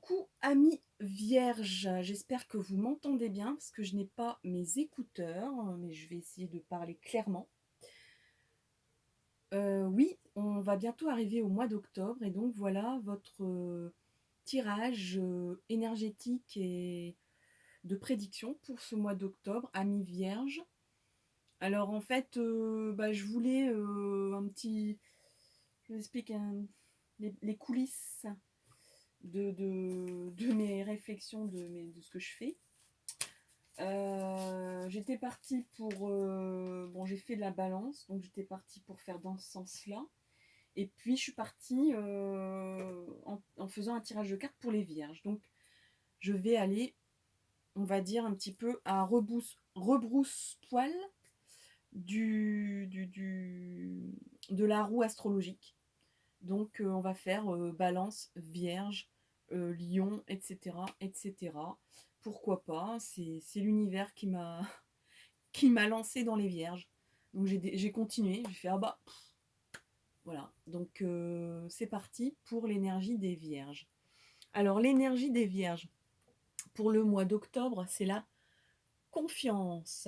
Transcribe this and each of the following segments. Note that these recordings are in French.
Coucou amis vierges, j'espère que vous m'entendez bien parce que je n'ai pas mes écouteurs, mais je vais essayer de parler clairement. Oui, on va bientôt arriver au mois d'octobre et donc voilà votre tirage énergétique et de prédiction pour ce mois d'octobre, amis vierges. Alors en fait, je voulais je vous explique les coulisses de mes réflexions, de ce que je fais. J'étais partie pour... bon, j'ai fait de la balance, donc j'étais partie pour faire dans ce sens-là. Et puis, je suis partie en faisant un tirage de cartes pour les vierges. Donc, je vais aller, on va dire, un petit peu à rebrousse-poil de la roue astrologique. Donc, on va faire balance, vierge, lion, etc., etc. Pourquoi pas? C'est l'univers qui m'a lancé dans les vierges. Donc, j'ai continué. J'ai fait, ah bah, voilà. Donc, c'est parti pour l'énergie des vierges. Alors, l'énergie des vierges, pour le mois d'octobre, c'est la confiance.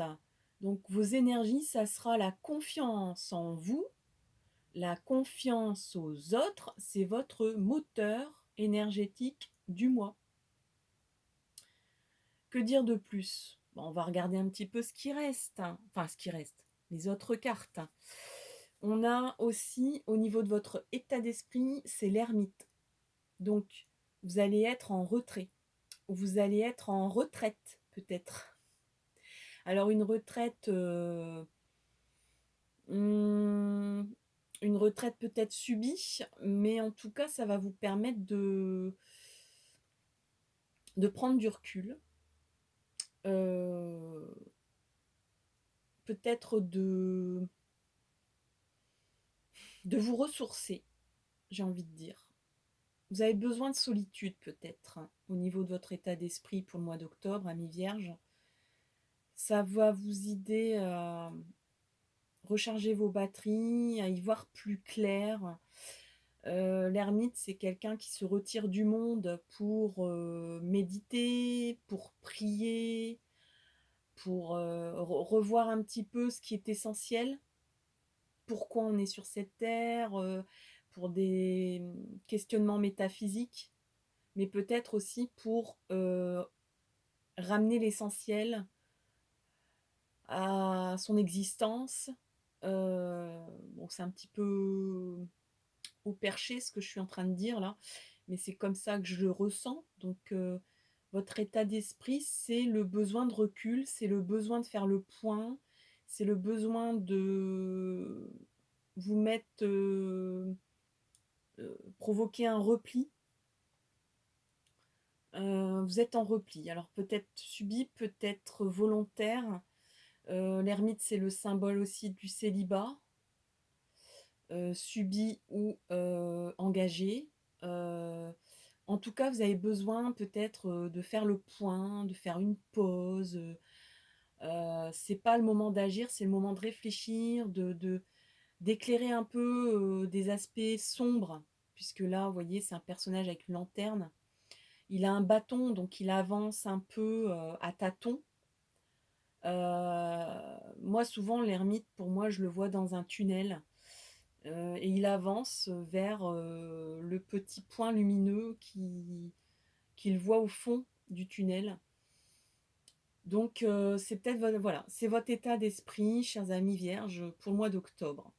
Donc, vos énergies, ça sera la confiance en vous, la confiance aux autres, c'est votre moteur énergétique du mois. Que dire de plus? Bon, on va regarder un petit peu ce qui reste, hein. Enfin ce qui reste, les autres cartes. On a aussi au niveau de votre état d'esprit, c'est l'ermite. Donc vous allez être en retrait, ou vous allez être en retraite peut-être. Alors une retraite, hmm, une retraite peut-être subie, mais en tout cas ça va vous permettre de prendre du recul, euh, peut-être de vous ressourcer, j'ai envie de dire. Vous avez besoin de solitude peut-être, hein, au niveau de votre état d'esprit pour le mois d'octobre, amis vierges. Ça va vous aider à recharger vos batteries, à y voir plus clair. L'ermite, c'est quelqu'un qui se retire du monde pour méditer, pour prier, pour revoir un petit peu ce qui est essentiel, pourquoi on est sur cette terre, pour des questionnements métaphysiques, mais peut-être aussi pour ramener l'essentiel à son existence. Bon, c'est un petit peu au perché ce que je suis en train de dire là, mais c'est comme ça que je le ressens. Donc, votre état d'esprit, c'est le besoin de recul, c'est le besoin de faire le point, c'est le besoin de vous mettre, provoquer un repli. Vous êtes en repli, alors peut-être subi, peut-être volontaire. L'ermite, c'est le symbole aussi du célibat, subi ou engagé. Euh, En tout cas, vous avez besoin peut-être de faire le point, de faire une pause. C'est pas le moment d'agir, c'est le moment de réfléchir, d'éclairer un peu des aspects sombres, puisque là, vous voyez, c'est un personnage avec une lanterne. Il a un bâton, donc il avance un peu à tâtons. Moi, souvent, l'ermite, pour moi, je le vois dans un tunnel. Et il avance vers le petit point lumineux qu'il voit au fond du tunnel. Donc, c'est peut-être voilà, c'est votre état d'esprit, chers amis vierges, pour le mois d'octobre.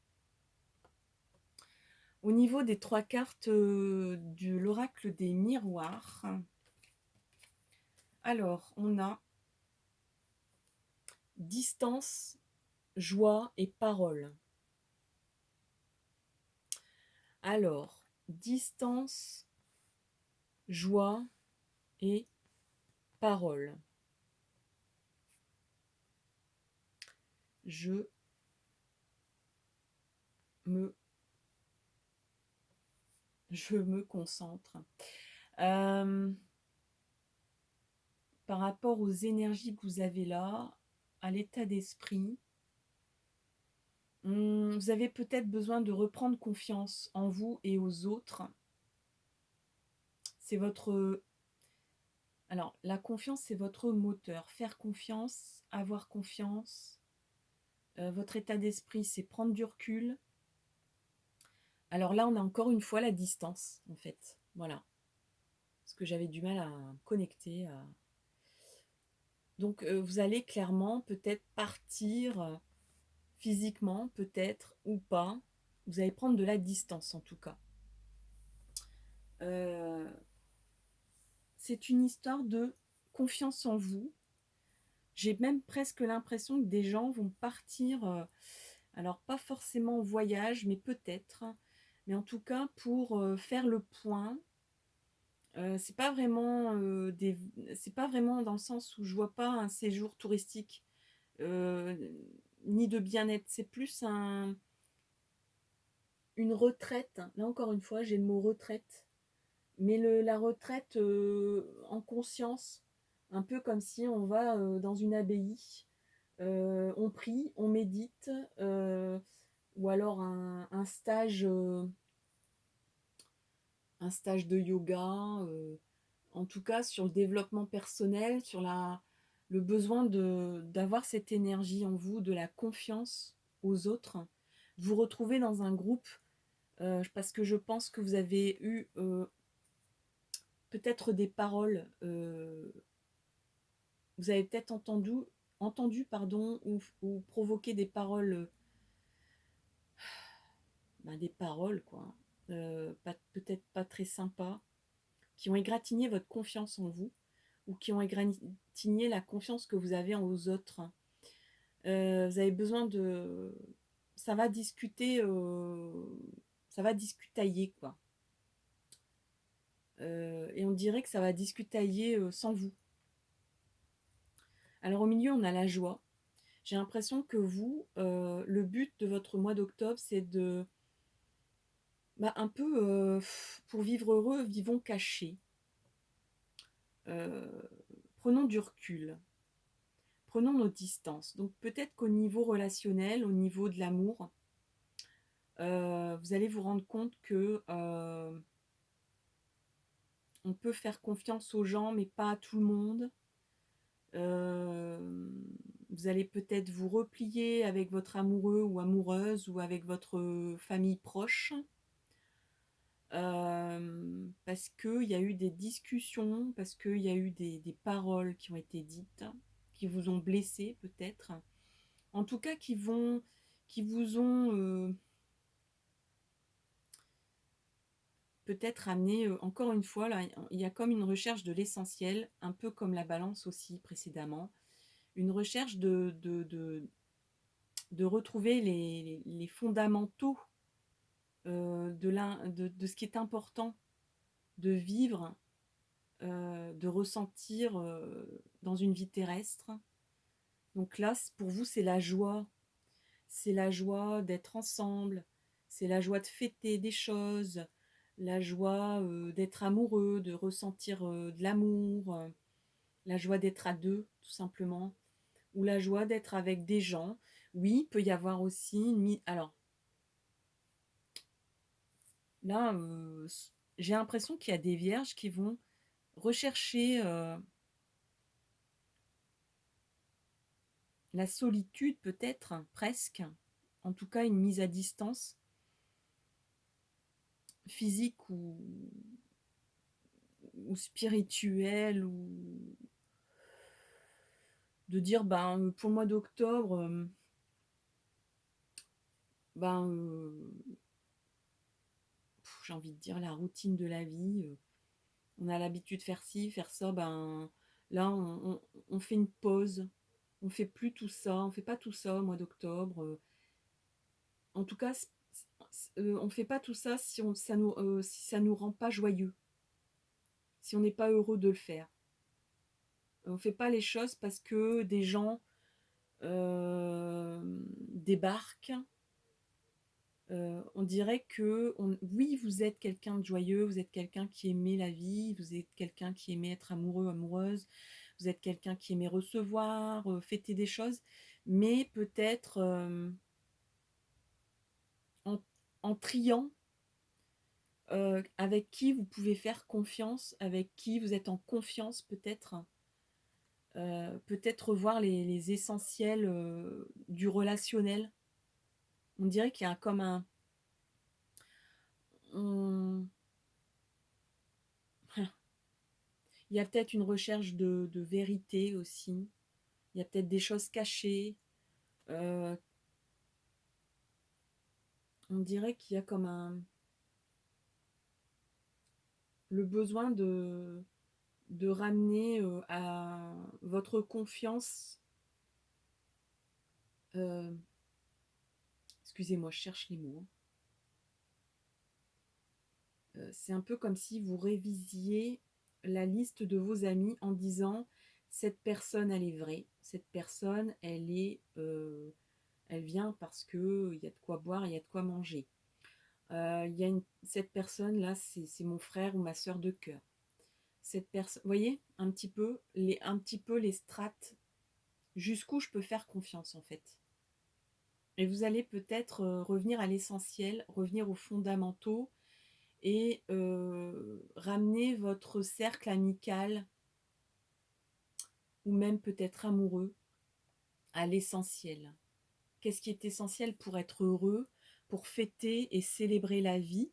Au niveau des trois cartes de l'oracle des miroirs, alors on a distance, joie et parole. Alors, distance, joie et parole. Je me, je me concentre. Euh, Par rapport aux énergies que vous avez là, à l'état d'esprit, vous avez peut-être besoin de reprendre confiance en vous et aux autres. C'est votre Alors, la confiance, c'est votre moteur. Faire confiance, avoir confiance. Votre état d'esprit, c'est prendre du recul. Alors là, on a encore une fois la distance, en fait. Voilà. Parce que j'avais du mal à me connecter. Donc, vous allez clairement peut-être partir physiquement, peut-être, ou pas. Vous allez prendre de la distance, en tout cas. Euh, c'est une histoire de confiance en vous. J'ai même presque l'impression que des gens vont partir, alors pas forcément en voyage, mais peut-être, mais en tout cas pour faire le point. C'est pas vraiment c'est pas vraiment dans le sens où je vois pas un séjour touristique euh, ni de bien-être. C'est plus une retraite. Là encore une fois, j'ai le mot retraite, mais la retraite en conscience, un peu comme si on va dans une abbaye. On prie, on médite, ou alors un stage de yoga, en tout cas sur le développement personnel, sur le besoin d'avoir cette énergie en vous, de la confiance aux autres, de vous retrouver dans un groupe, parce que je pense que vous avez eu peut-être des paroles, vous avez peut-être entendu pardon, ou provoqué des paroles, des paroles, quoi, peut-être pas très sympas, qui ont égratigné votre confiance en vous, ou qui ont égratigné la confiance que vous avez aux autres. Vous avez besoin de... Ça va discuter, ça va discutailler, quoi. Et on dirait que ça va discutailler sans vous. Alors au milieu, on a la joie. J'ai l'impression que vous, le but de votre mois d'octobre, c'est de... un peu, pour vivre heureux, vivons cachés. Euh, prenons du recul. Prenons nos distances. Donc peut-être qu'au niveau relationnel, au niveau de l'amour, vous allez vous rendre compte que on peut faire confiance aux gens, mais pas à tout le monde. Euh, vous allez peut-être vous replier avec votre amoureux ou amoureuse ou avec votre famille proche. Parce qu'il y a eu des discussions, parce qu'il y a eu des paroles qui ont été dites, qui vous ont blessé peut-être. En tout cas, qui vous ont peut-être amené, encore une fois, là, il y a comme une recherche de l'essentiel, un peu comme la balance aussi précédemment, une recherche de retrouver les fondamentaux de ce qui est important de vivre, de ressentir dans une vie terrestre. Donc là, pour vous, c'est la joie. C'est la joie d'être ensemble. C'est la joie de fêter des choses. La joie d'être amoureux, de ressentir de l'amour. La joie d'être à deux, tout simplement. Ou la joie d'être avec des gens. Oui, il peut y avoir aussi alors, là, j'ai l'impression qu'il y a des vierges qui vont rechercher la solitude, peut-être, presque. En tout cas, une mise à distance physique ou spirituelle, ou de dire, pour le mois d'octobre, j'ai envie de dire la routine de la vie. On a l'habitude de faire ci, faire ça. Là, on fait une pause. On fait plus tout ça. On fait pas tout ça au mois d'octobre. En tout cas, on fait pas tout ça si ça nous rend pas joyeux, si on n'est pas heureux de le faire. On fait pas les choses parce que des gens débarquent. On dirait que, oui, vous êtes quelqu'un de joyeux, vous êtes quelqu'un qui aimait la vie, vous êtes quelqu'un qui aimait être amoureux, amoureuse, vous êtes quelqu'un qui aimait recevoir, fêter des choses, mais peut-être en, en triant avec qui vous pouvez faire confiance, avec qui vous êtes en confiance peut-être. Peut-être revoir les essentiels du relationnel. On dirait qu'il y a comme un... on- il y a peut-être une recherche de vérité aussi. Il y a peut-être des choses cachées. Euh, on dirait qu'il y a comme le besoin de ramener à votre confiance. euh, Excusez-moi, je cherche les mots. C'est un peu comme si vous révisiez la liste de vos amis en disant cette personne elle est vraie, cette personne elle vient parce que il y a de quoi boire, il y a de quoi manger. Cette personne là c'est mon frère ou ma sœur de cœur. Cette personne, vous voyez un petit peu les strates jusqu'où je peux faire confiance en fait. Et vous allez peut-être revenir à l'essentiel, revenir aux fondamentaux et ramener votre cercle amical ou même peut-être amoureux à l'essentiel. Qu'est-ce qui est essentiel pour être heureux, pour fêter et célébrer la vie,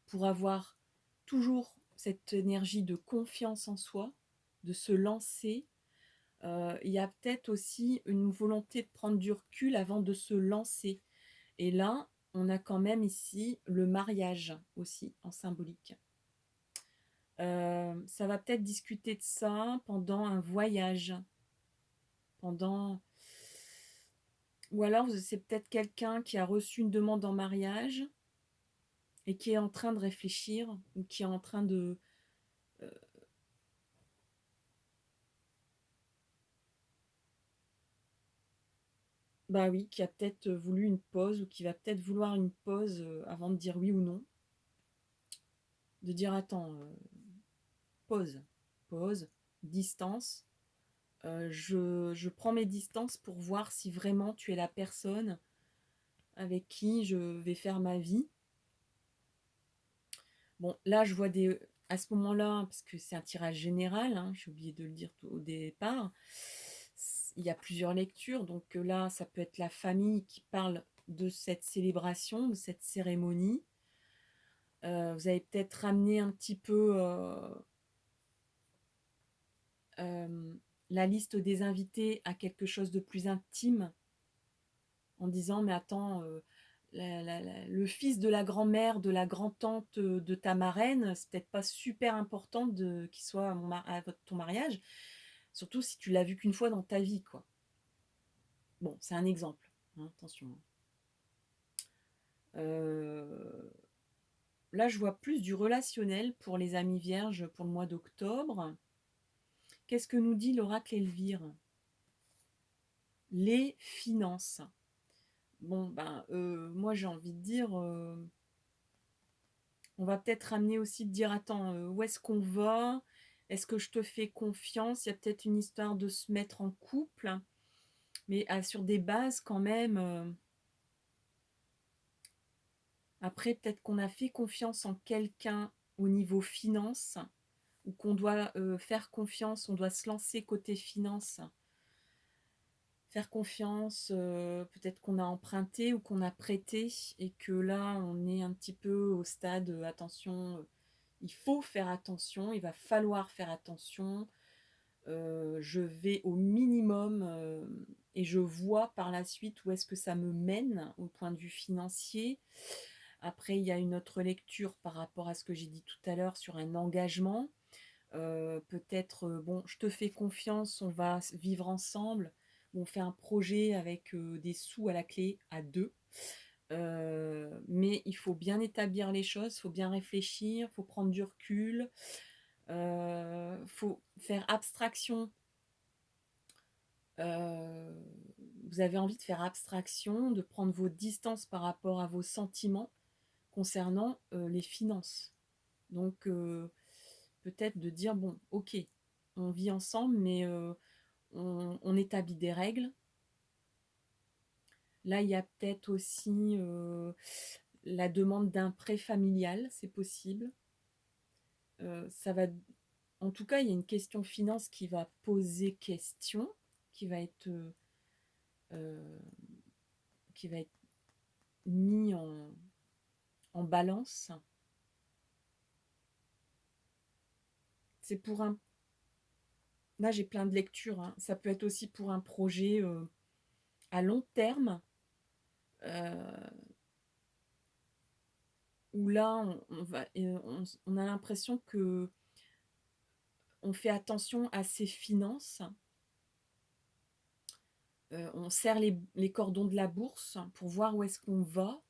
pour avoir toujours cette énergie de confiance en soi, de se lancer. Il y a peut-être aussi une volonté de prendre du recul avant de se lancer. Et là, on a quand même ici le mariage aussi en symbolique. Ça va peut-être discuter de ça pendant un voyage, pendant... Ou alors c'est peut-être quelqu'un qui a reçu une demande en mariage et qui est en train de réfléchir ou qui est en train de... euh, bah oui, qui a peut-être voulu une pause ou qui va peut-être vouloir une pause avant de dire oui ou non. De dire attends, pause, pause, distance. Je prends mes distances pour voir si vraiment tu es la personne avec qui je vais faire ma vie. Bon, là, je vois des... À ce moment-là, parce que c'est un tirage général, hein, j'ai oublié de le dire au départ, il y a plusieurs lectures. Donc là, ça peut être la famille qui parle de cette célébration, de cette cérémonie. Vous avez peut-être ramené un petit peu euh, la liste des invités à quelque chose de plus intime, en disant, mais attends, le fils de la grand-mère, de la grand-tante de ta marraine, c'est peut-être pas super important qu'il soit ton mariage, surtout si tu l'as vu qu'une fois dans ta vie, quoi. Bon, c'est un exemple, hein, attention. Euh, Là, je vois plus du relationnel pour les amis vierges pour le mois d'octobre. Qu'est-ce que nous dit l'oracle Elvire? Les finances. Bon, ben, moi, j'ai envie de dire... on va peut-être ramener aussi de dire, attends, où est-ce qu'on va? Est-ce que je te fais confiance? Il y a peut-être une histoire de se mettre en couple, mais sur des bases quand même. Après, peut-être qu'on a fait confiance en quelqu'un au niveau finance, ou qu'on doit faire confiance, on doit se lancer côté finance, faire confiance, peut-être qu'on a emprunté ou qu'on a prêté, et que là, on est un petit peu au stade, attention, il faut faire attention, il va falloir faire attention. Je vais au minimum et je vois par la suite où est-ce que ça me mène au point de vue financier. Après, il y a une autre lecture par rapport à ce que j'ai dit tout à l'heure sur un engagement. Peut-être, bon, je te fais confiance, on va vivre ensemble. On fait un projet avec des sous à la clé à deux. Mais il faut bien établir les choses, il faut bien réfléchir, il faut prendre du recul, faut faire abstraction. Euh, Vous avez envie de faire abstraction, de prendre vos distances par rapport à vos sentiments concernant les finances. Donc peut-être de dire, bon, ok, on vit ensemble, mais on établit des règles. Là, il y a peut-être aussi la demande d'un prêt familial, c'est possible. Ça va, en tout cas, il y a une question finance qui va poser question, qui va être, euh, qui va être mis en balance. C'est pour un... Là, j'ai plein de lectures, hein. Ça peut être aussi pour un projet à long terme, euh, où là, on a l'impression que on fait attention à ses finances. On serre les cordons de la bourse pour voir où est-ce qu'on va,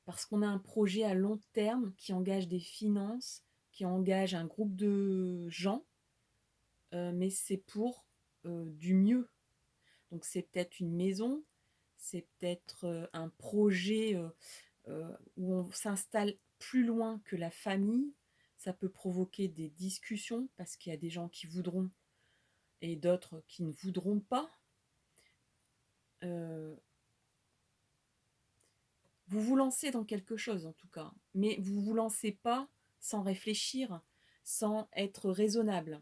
parce qu'on a un projet à long terme qui engage des finances, qui engage un groupe de gens, mais c'est pour du mieux. Donc c'est peut-être une maison, c'est peut-être un projet où on s'installe plus loin que la famille. Ça peut provoquer des discussions parce qu'il y a des gens qui voudront et d'autres qui ne voudront pas. Euh, vous vous lancez dans quelque chose en tout cas, mais vous vous lancez pas sans réfléchir, sans être raisonnable.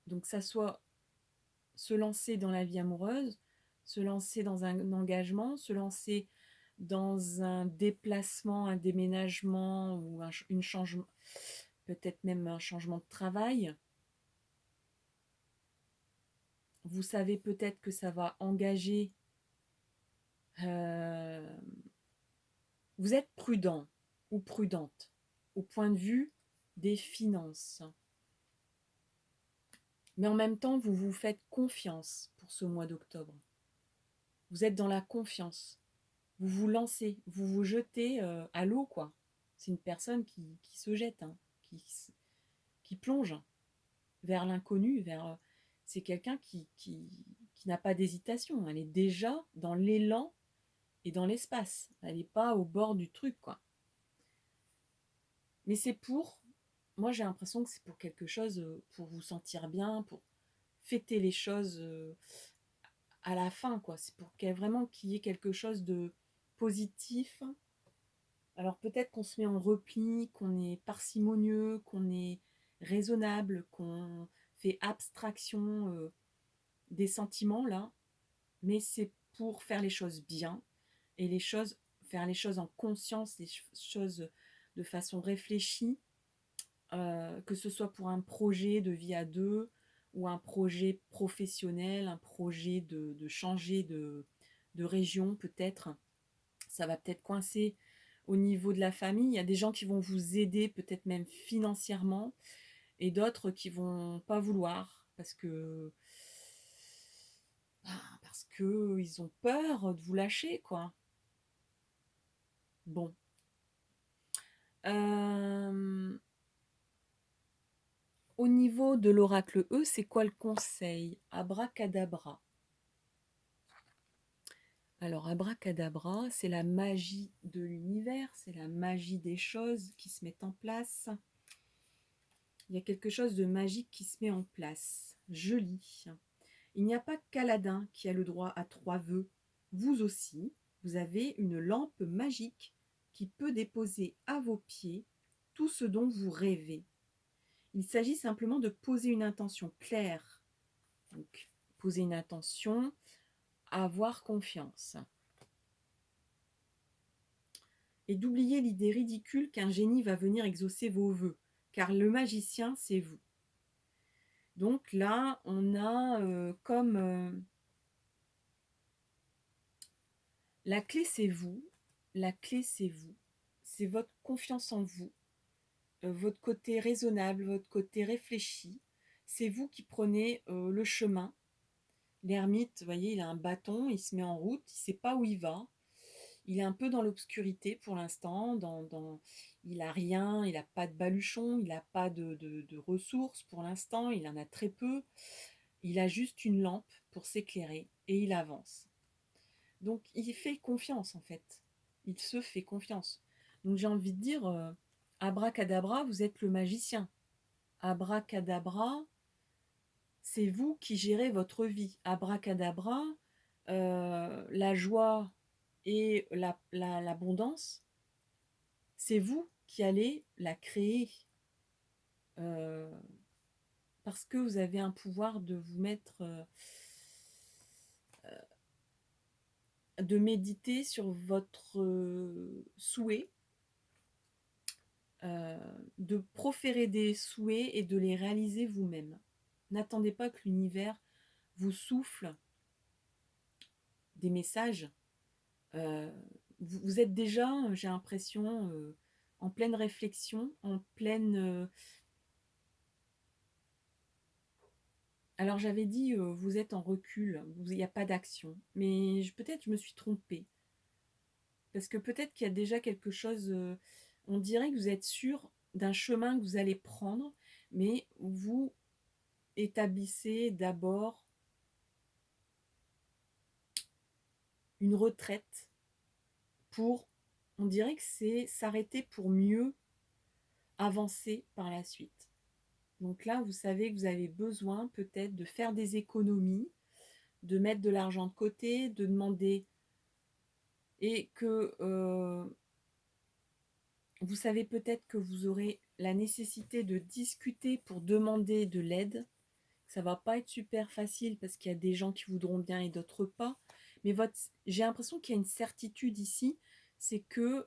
Donc ça soit se lancer dans la vie amoureuse, se lancer dans un engagement, se lancer dans un déplacement, un déménagement ou une changement, peut-être même un changement de travail. Vous savez peut-être que ça va engager. euh, vous êtes prudent ou prudente au point de vue des finances. Mais en même temps, vous vous faites confiance pour ce mois d'octobre. Vous êtes dans la confiance. Vous vous lancez, vous vous jetez à l'eau, quoi. C'est une personne qui se jette, hein, qui plonge vers l'inconnu, c'est quelqu'un qui n'a pas d'hésitation. Elle est déjà dans l'élan et dans l'espace. Elle n'est pas au bord du truc, quoi. Mais moi j'ai l'impression que c'est pour quelque chose, pour vous sentir bien, pour fêter les choses à la fin, quoi. C'est pour vraiment qu'il y ait quelque chose de positif. Alors peut-être qu'on se met en repli, qu'on est parcimonieux, qu'on est raisonnable, qu'on fait abstraction des sentiments là, mais c'est pour faire les choses bien et faire les choses en conscience, les choses de façon réfléchie, que ce soit pour un projet de vie à deux ou un projet professionnel, un projet de changer de région peut-être. Ça va peut-être coincer au niveau de la famille. Il y a des gens qui vont vous aider, peut-être même financièrement, et d'autres qui vont pas vouloir parce que ils ont peur de vous lâcher, quoi. Bon. Euh, Au niveau de l'oracle E, c'est quoi le conseil? Abracadabra. Alors, abracadabra, c'est la magie de l'univers, c'est la magie des choses qui se mettent en place. Il y a quelque chose de magique qui se met en place. Je lis. Il n'y a pas qu'Aladin qui a le droit à 3 vœux. Vous aussi, vous avez une lampe magique qui peut déposer à vos pieds tout ce dont vous rêvez. Il s'agit simplement de poser une intention claire. Donc, poser une intention, avoir confiance. Et d'oublier l'idée ridicule qu'un génie va venir exaucer vos vœux, car le magicien, c'est vous. Donc là, on a la clé, c'est vous. La clé, c'est vous. C'est votre confiance en vous, votre côté raisonnable, votre côté réfléchi. C'est vous qui prenez le chemin. L'ermite, vous voyez, il a un bâton, il se met en route, il ne sait pas où il va. Il est un peu dans l'obscurité pour l'instant. Il n'a rien, il n'a pas de baluchon, il n'a pas de ressources pour l'instant, il en a très peu. Il a juste une lampe pour s'éclairer et il avance. Donc il fait confiance en fait. Il se fait confiance. Donc j'ai envie de dire, abracadabra, vous êtes le magicien. Abracadabra, c'est vous qui gérez votre vie. Abracadabra, la joie et l'abondance, c'est vous qui allez la créer. euh, Parce que vous avez un pouvoir de vous mettre, de méditer sur votre souhait, euh, de proférer des souhaits et de les réaliser vous-même. N'attendez pas que l'univers vous souffle des messages. Euh, vous êtes déjà, j'ai l'impression, en pleine réflexion, en pleine... alors j'avais dit, vous êtes en recul, il n'y a pas d'action. Mais peut-être je me suis trompée. Parce que peut-être qu'il y a déjà quelque chose, on dirait que vous êtes sûr d'un chemin que vous allez prendre, mais vous établissez d'abord une retraite pour, on dirait que c'est s'arrêter pour mieux avancer par la suite. Donc là, vous savez que vous avez besoin peut-être de faire des économies, de mettre de l'argent de côté, de demander, et que vous savez peut-être que vous aurez la nécessité de discuter pour demander de l'aide. Ça va pas être super facile parce qu'il y a des gens qui voudront bien et d'autres pas. Mais j'ai l'impression qu'il y a une certitude ici, c'est que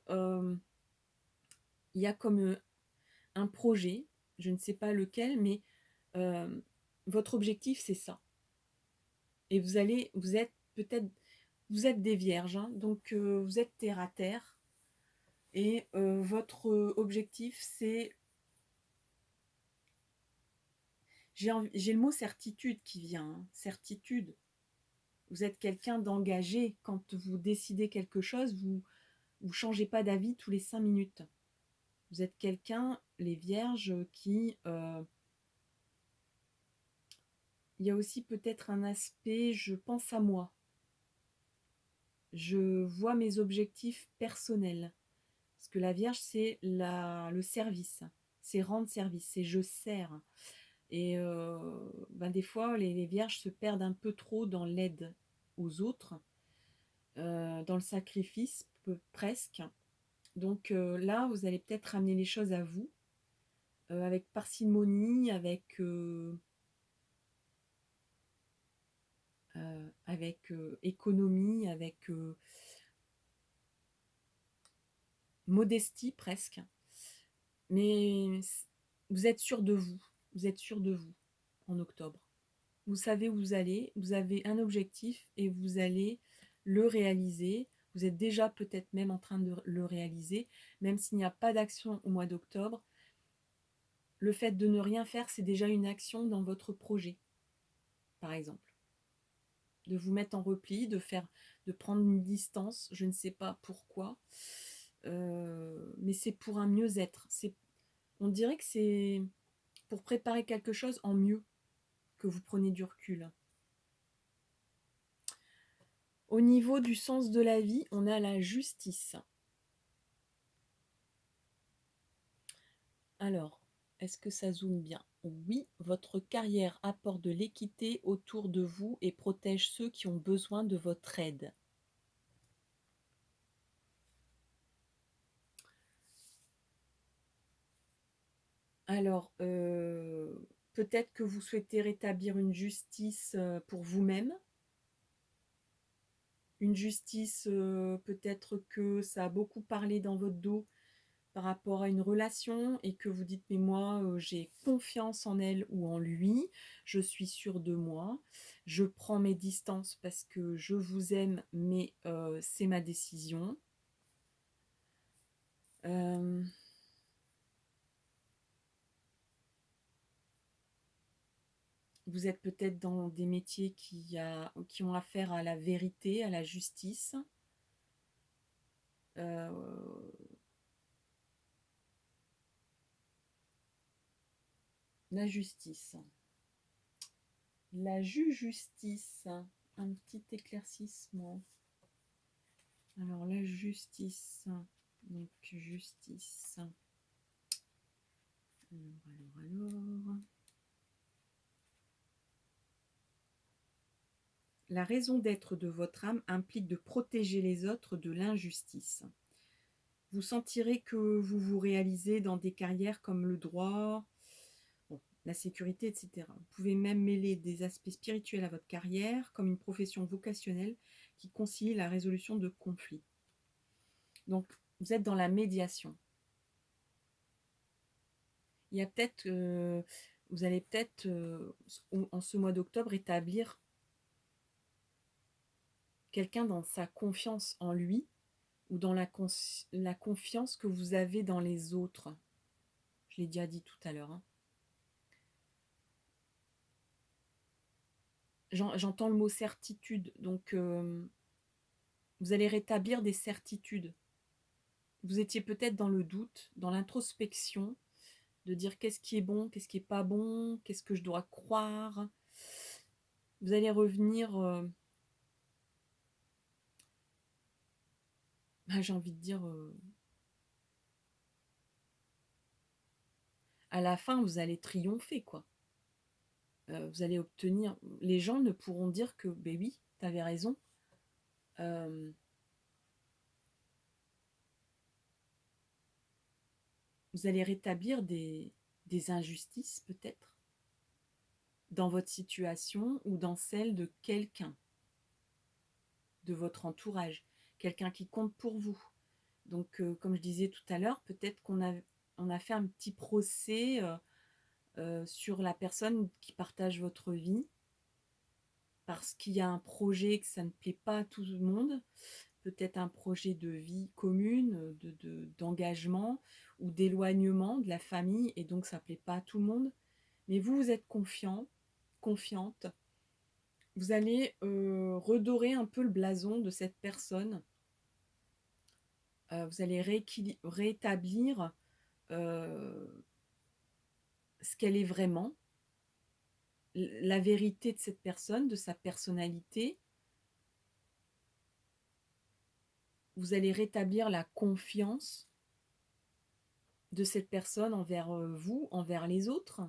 il y a comme un projet, je ne sais pas lequel, mais euh, votre objectif c'est ça. Et vous êtes peut-être, vous êtes des vierges, hein, donc vous êtes terre à terre. Et votre objectif c'est, j'ai le mot certitude qui vient, hein, certitude. Vous êtes quelqu'un d'engagé. Quand vous décidez quelque chose, vous ne changez pas d'avis tous les 5 minutes. Vous êtes quelqu'un, les vierges, qui... il y a aussi peut-être un aspect, je pense à moi. Je vois mes objectifs personnels. Parce que la vierge, c'est le service. C'est rendre service, c'est je sers. Et des fois, les vierges se perdent un peu trop dans l'aide aux autres, dans le sacrifice presque. Donc là, vous allez peut-être ramener les choses à vous, avec parcimonie, avec économie, avec modestie presque. Mais vous êtes sûr de vous. Vous êtes sûr de vous en octobre. Vous savez où vous allez, vous avez un objectif et vous allez le réaliser. Vous êtes déjà peut-être même en train de le réaliser, même s'il n'y a pas d'action au mois d'octobre. Le fait de ne rien faire, c'est déjà une action dans votre projet, par exemple. De vous mettre en repli, de prendre une distance, je ne sais pas pourquoi, mais c'est pour un mieux-être. On dirait que c'est pour préparer quelque chose en mieux que vous prenez du recul. Au niveau du sens de la vie, on a la justice. Alors, est-ce que ça zoome bien? Oui, votre carrière apporte de l'équité autour de vous et protège ceux qui ont besoin de votre aide. Alors, peut-être que vous souhaitez rétablir une justice pour vous-même. Une justice, peut-être que ça a beaucoup parlé dans votre dos par rapport à une relation et que vous dites mais moi j'ai confiance en elle ou en lui, je suis sûre de moi, je prends mes distances parce que je vous aime mais c'est ma décision. Euh, vous êtes peut-être dans des métiers qui ont affaire à la vérité, à la justice. Euh, la justice. La justice. Un petit éclaircissement. Alors, la justice. Donc, justice. Alors. La raison d'être de votre âme implique de protéger les autres de l'injustice. Vous sentirez que vous vous réalisez dans des carrières comme le droit, bon, la sécurité, etc. Vous pouvez même mêler des aspects spirituels à votre carrière, comme une profession vocationnelle qui concilie la résolution de conflits. Donc, vous êtes dans la médiation. Il y a peut-être, vous allez peut-être, en ce mois d'octobre, établir quelqu'un dans sa confiance en lui ou dans la confiance que vous avez dans les autres. Je l'ai déjà dit tout à l'heure. Hein. J'entends le mot certitude, donc vous allez rétablir des certitudes. Vous étiez peut-être dans le doute, dans l'introspection, de dire qu'est-ce qui est bon, qu'est-ce qui est pas bon, qu'est-ce que je dois croire. Vous allez revenir, j'ai envie de dire, à la fin, vous allez triompher, quoi. Vous allez obtenir... Les gens ne pourront dire que, ben oui, t'avais raison. Vous allez rétablir des injustices, peut-être, dans votre situation ou dans celle de quelqu'un de votre entourage, quelqu'un qui compte pour vous. Donc, comme je disais tout à l'heure, peut-être qu'on a fait un petit procès sur la personne qui partage votre vie, parce qu'il y a un projet que ça ne plaît pas à tout le monde, peut-être un projet de vie commune, d'engagement ou d'éloignement de la famille, et donc ça ne plaît pas à tout le monde. Mais vous, vous êtes confiant, confiante. Vous allez redorer un peu le blason de cette personne. Vous allez rétablir ce qu'elle est vraiment, la vérité de cette personne, de sa personnalité. Vous allez rétablir la confiance de cette personne envers vous, envers les autres.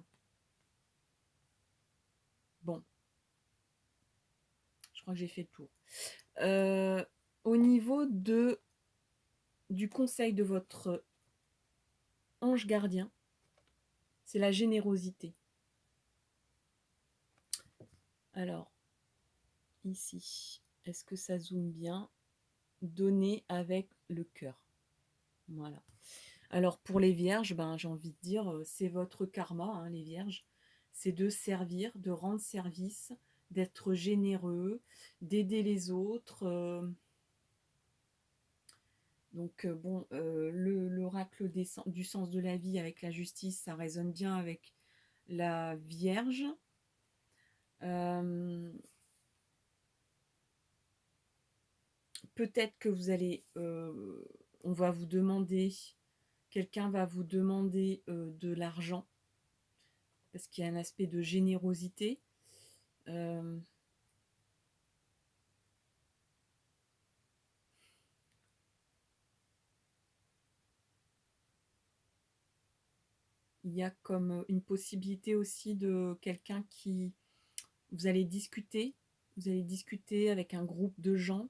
Bon, je crois que j'ai fait le tour. Au niveau du conseil de votre ange gardien, c'est la générosité. Alors, ici, est-ce que ça zoome bien? Donner avec le cœur. Voilà. Alors, pour les vierges, j'ai envie de dire, c'est votre karma, hein, les vierges. C'est de servir, de rendre service, d'être généreux, d'aider les autres. Donc, l'oracle du sens de la vie avec la justice, ça résonne bien avec la Vierge. Peut-être que vous allez... on va vous demander... Quelqu'un va vous demander de l'argent, parce qu'il y a un aspect de générosité. Il y a comme une possibilité aussi de quelqu'un qui... Vous allez discuter avec un groupe de gens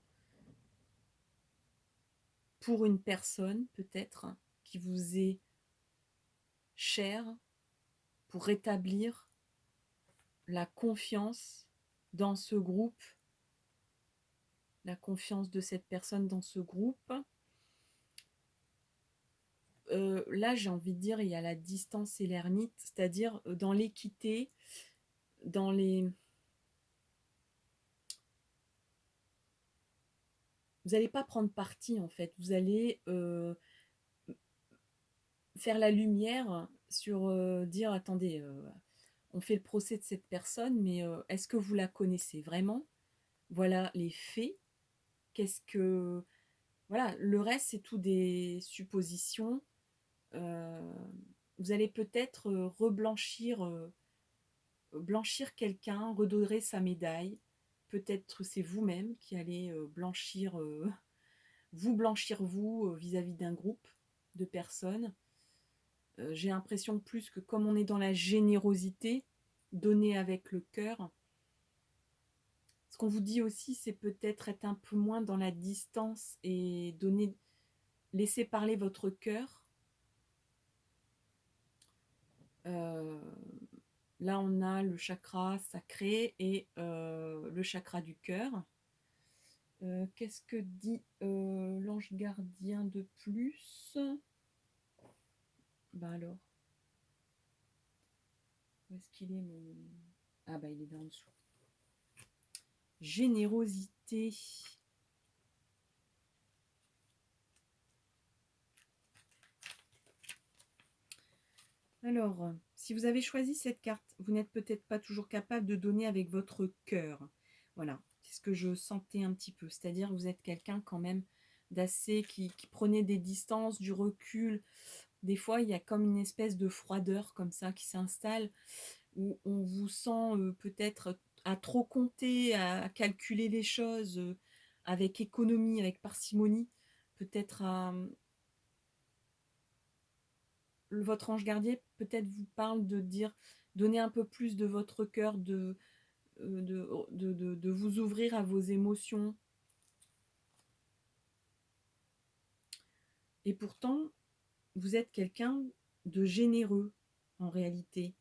pour une personne, peut-être, qui vous est chère, pour rétablir la confiance dans ce groupe, la confiance de cette personne dans ce groupe. Là, j'ai envie de dire, il y a la distance et l'ermite, c'est-à-dire dans l'équité, dans les... Vous n'allez pas prendre parti, en fait. Vous allez faire la lumière sur dire, attendez, on fait le procès de cette personne, mais est-ce que vous la connaissez vraiment? Voilà les faits. Qu'est-ce que... Voilà, le reste, c'est tout des suppositions. Vous allez peut-être blanchir quelqu'un, redorer sa médaille. Peut-être c'est vous-même qui allez vous blanchir vis-à-vis d'un groupe de personnes. J'ai l'impression plus que comme on est dans la générosité, donner avec le cœur, qu'on vous dit aussi, c'est peut-être être un peu moins dans la distance et laisser parler votre cœur. Là, on a le chakra sacré et le chakra du cœur. Qu'est-ce que dit l'ange gardien de plus? Bah alors, où est-ce qu'il est mon... Ah bah il est là en dessous. Générosité. Alors, si vous avez choisi cette carte, vous n'êtes peut-être pas toujours capable de donner avec votre cœur. Voilà, c'est ce que je sentais un petit peu. C'est-à-dire que vous êtes quelqu'un quand même d'assez qui prenait des distances, du recul. Des fois, il y a comme une espèce de froideur comme ça qui s'installe, où on vous sent peut-être à trop compter, à calculer les choses avec économie, avec parcimonie, peut-être à votre ange gardien peut-être vous parle de dire donner un peu plus de votre cœur, de vous ouvrir à vos émotions. Et pourtant, vous êtes quelqu'un de généreux en réalité.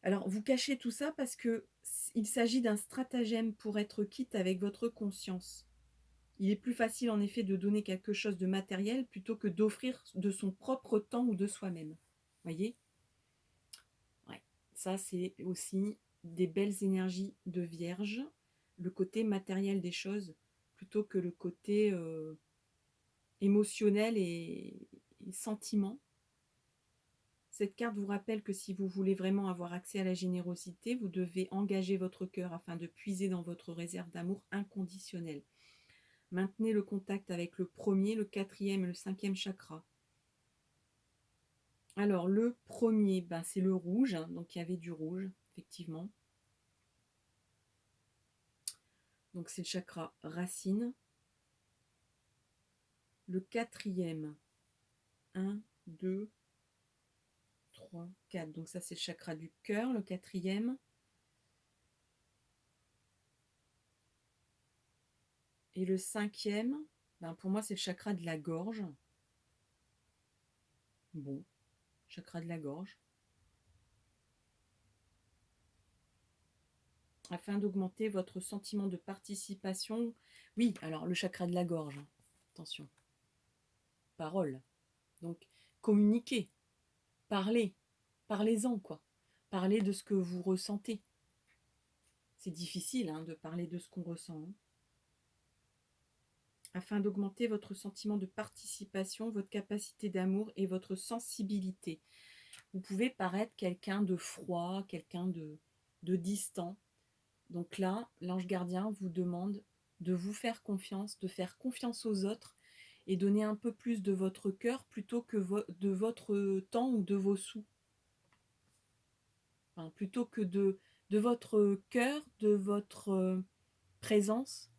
Alors, vous cachez tout ça parce que il s'agit d'un stratagème pour être quitte avec votre conscience. Il est plus facile en effet de donner quelque chose de matériel plutôt que d'offrir de son propre temps ou de soi-même. Voyez ? Ouais. Ça, c'est aussi des belles énergies de vierge, le côté matériel des choses, plutôt que le côté émotionnel et sentiment. Cette carte vous rappelle que si vous voulez vraiment avoir accès à la générosité, vous devez engager votre cœur afin de puiser dans votre réserve d'amour inconditionnel. Maintenez le contact avec le premier, le quatrième et le cinquième chakra. Alors, le premier, ben, c'est le rouge, hein, donc il y avait du rouge, effectivement. Donc, c'est le chakra racine. Le quatrième, 1, 2, 3, 4. Donc, ça, c'est le chakra du cœur, le quatrième. Et le cinquième, ben, pour moi, c'est le chakra de la gorge. Bon, chakra de la gorge. Afin d'augmenter votre sentiment de participation. Oui, alors le chakra de la gorge, hein. Attention. Parole. Donc, communiquez, parlez, parlez-en, quoi. Parlez de ce que vous ressentez. C'est difficile hein, de parler de ce qu'on ressent. Hein. Afin d'augmenter votre sentiment de participation, votre capacité d'amour et votre sensibilité. Vous pouvez paraître quelqu'un de froid, quelqu'un de distant. Donc là, l'ange gardien vous demande de vous faire confiance, de faire confiance aux autres et donner un peu plus de votre cœur plutôt que de votre temps ou de vos sous. Enfin, plutôt que de votre cœur, de votre présence,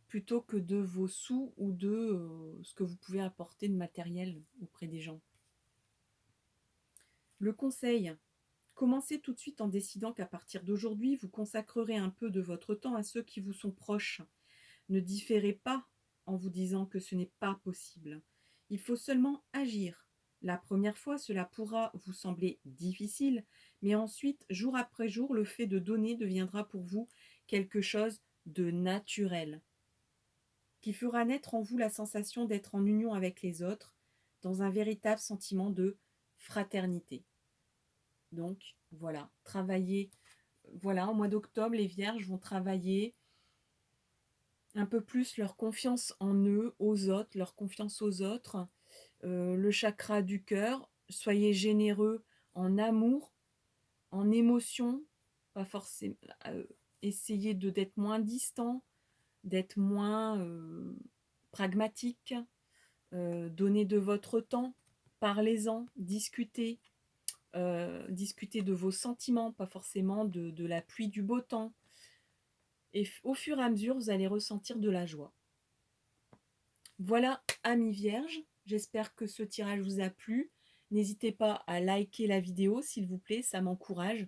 plutôt que de vos sous ou de ce que vous pouvez apporter de matériel auprès des gens. Le conseil, commencez tout de suite en décidant qu'à partir d'aujourd'hui, vous consacrerez un peu de votre temps à ceux qui vous sont proches. Ne différez pas en vous disant que ce n'est pas possible. Il faut seulement agir. La première fois, cela pourra vous sembler difficile, mais ensuite, jour après jour, le fait de donner deviendra pour vous quelque chose de naturel, qui fera naître en vous la sensation d'être en union avec les autres, dans un véritable sentiment de fraternité. Donc, voilà, travailler. Voilà, au mois d'octobre, les vierges vont travailler un peu plus leur confiance en eux, aux autres, leur confiance aux autres, le chakra du cœur, soyez généreux en amour, en émotion, pas forcément, essayez d'être moins distant, d'être moins pragmatique, donnez de votre temps, parlez-en, discutez, discutez de vos sentiments, pas forcément de la pluie du beau temps, et au fur et à mesure, vous allez ressentir de la joie. Voilà, amis vierges, j'espère que ce tirage vous a plu. N'hésitez pas à liker la vidéo, s'il vous plaît, ça m'encourage,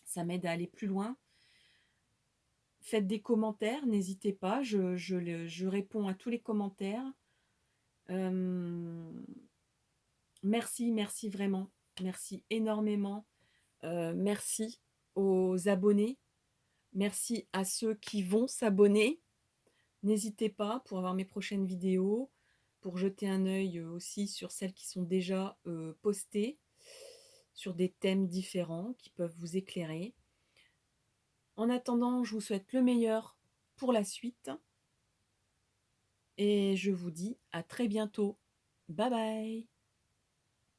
ça m'aide à aller plus loin. Faites des commentaires, n'hésitez pas, je réponds à tous les commentaires. Merci, merci vraiment, merci énormément. Merci aux abonnés, merci à ceux qui vont s'abonner. N'hésitez pas pour avoir mes prochaines vidéos, pour jeter un œil aussi sur celles qui sont déjà postées, sur des thèmes différents qui peuvent vous éclairer. En attendant, je vous souhaite le meilleur pour la suite et je vous dis à très bientôt. Bye bye!